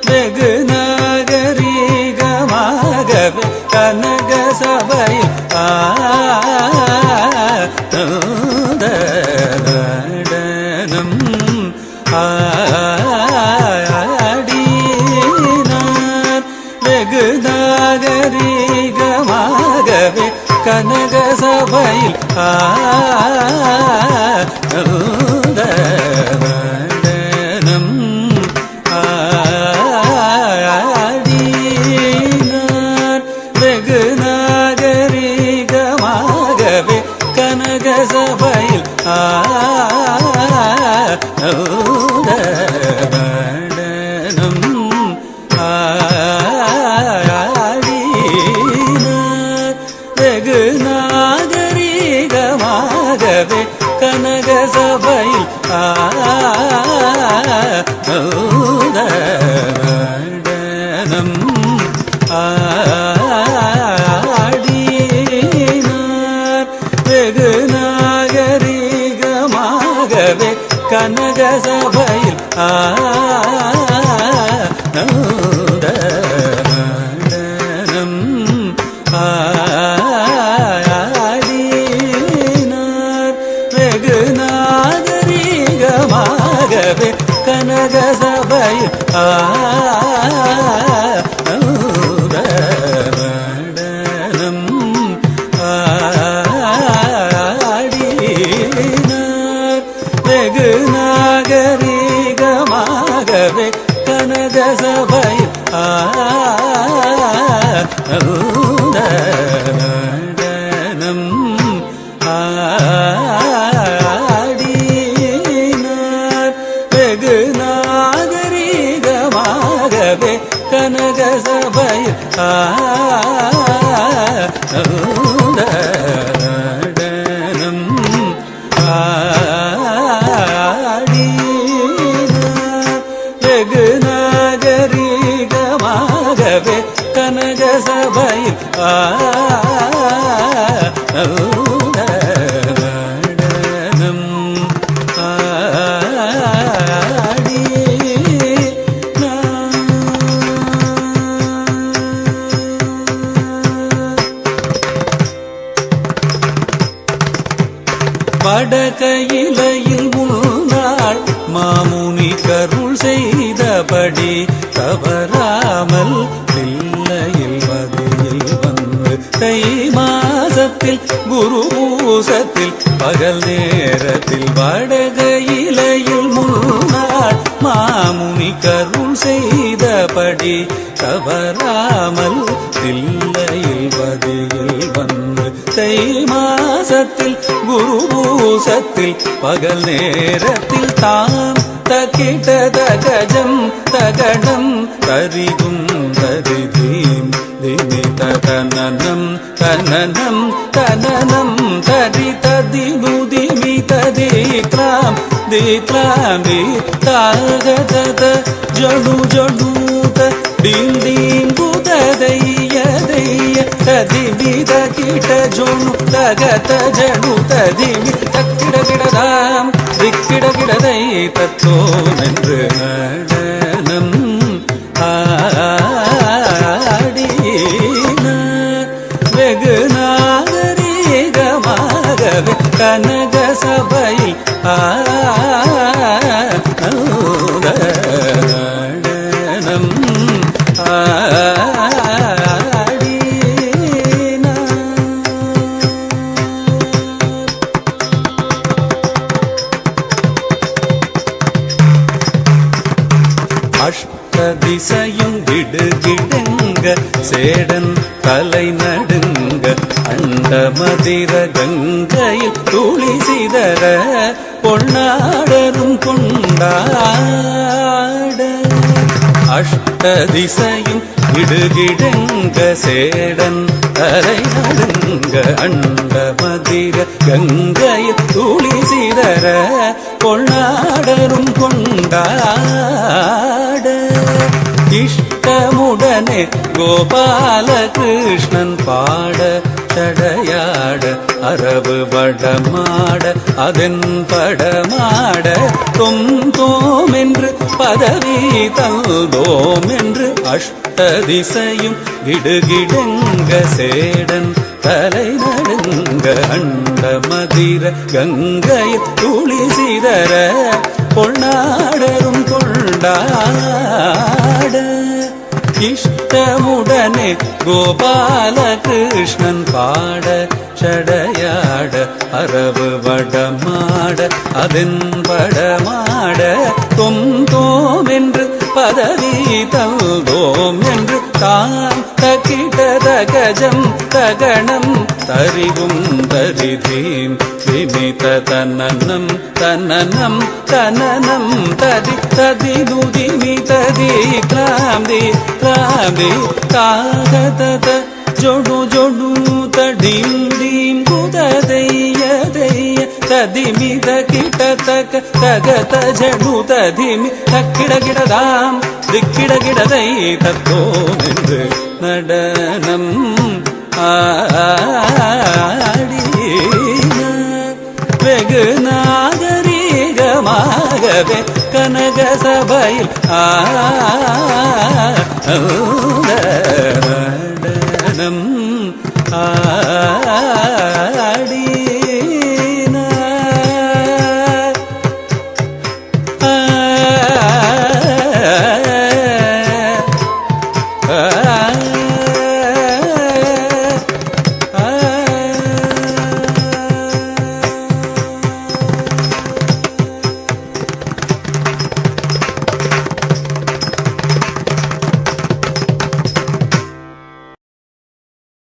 வெகு நாகரீகமாகவே கனக சபையில் நடனம் ஆடினார். வெகு நாகரீகமாகவே கனக சபையில் நடனம் ஆடினார். வெகு நாகரீகமாகவே கனக சபையில் நடனம் ஆடினார். வெகு நாகரீகமாகவே கனக சபையில் நடனம் ஆடினார். வெகு நாகரீகமாகவே கனக சபையில் நடனம் ஆடினார். வெகு நாகரீகமாகவே கனக சபையில் நடனம் ஆடினார். வெகு நாகரீகமாகவே கனக சபையில் நடனம் ஆடினார். வெகு நாகரீகமாகவே கனக சபையில் நடனம் ஆடினார். வெகு நாகரீகமாகவே கனக சபையில் நடனம் வடகையிலையில் முன்னாள் மாமுனி கருள் செய்தபடி தவறாமல் தில்லையில் மதியில் வந்து தை மாசத்தில் குரு பூசத்தில் பகல் நேரத்தில் வடகையிலையில் முன்னாள் மாமுனி கருள் செய்தபடி தவறாமல் தில்லையில் மதியில் வந்து தை மாசத்தில் குரு பூசத்தில் பகல் நேரத்தில் தாம் தக்கிட்ட தகஜம் தகடம் தரிகும் தரிதீம் திமி தனனம் தனனம் தனனம் தரி ததிமுதிமி ததிக்லாம் திக்லாம் தாகத ஜடு ஜடூத டீம் டீம் குததைய தைய ததிவித கிட்ட ஜோணு தகத ஜடு ததிவி தக்கிட கிடதாம் திக்கிட கிடதை தத்தோ என்று நடனம் ஆடினார். வெகு நாகரீகமாகவே கனக சபையில் நடனம் அஷ்டதிசையும் கிடுகிடுங்க சேடன் தலை நடுங்க அண்டமதிர கங்கையில் துளி சிதற பொன்னாடரும் கொண்டாட அஷ்டதிசையும் கிடுகிடுங்க சேடன் தலை நடுங்க அண்டமதிர கங்கையில் துளி சிதற பொன்னாடரும் கொண்டாட இஷ்டமுடனே கோபால கிருஷ்ணன் பாட சடையாட அரவு வடமாட அதன் படமாட தொம் தோம் என்று பதவி தந்தோம் என்று அஷ்டதிசையும் கிடுகிடங்க சேடன் தலை நடுங்க அண்ட மதிர கங்கை துளி சிதற பொன்னாடரும் கொண்டாட இஷ்டமுடனே கோபால கிருஷ்ணன் பாட சடையாட அரவு வடமாட அதன் படமாட தொம் தோம் என்று பதவி தந்தோம் என்று தான் தகிட கஜம் தகணம் தரிவும் தரிதீம் விமித தனனம் தனனம் தனனம் ததி ததி துதிமி ததி கிளாந்தி கிளாந்தி தாகத ஜொடு ஜொடு தடிம் டீம் குததைய தைய ததிமித கிட தக தகத ஜடு ததிமி தக்கிட கிடதாம் திக்கிட கிடதை தத்தோம் என்று நடனம் ஆடினார் வெகு நாகரீகமாகவே கனக சபையில்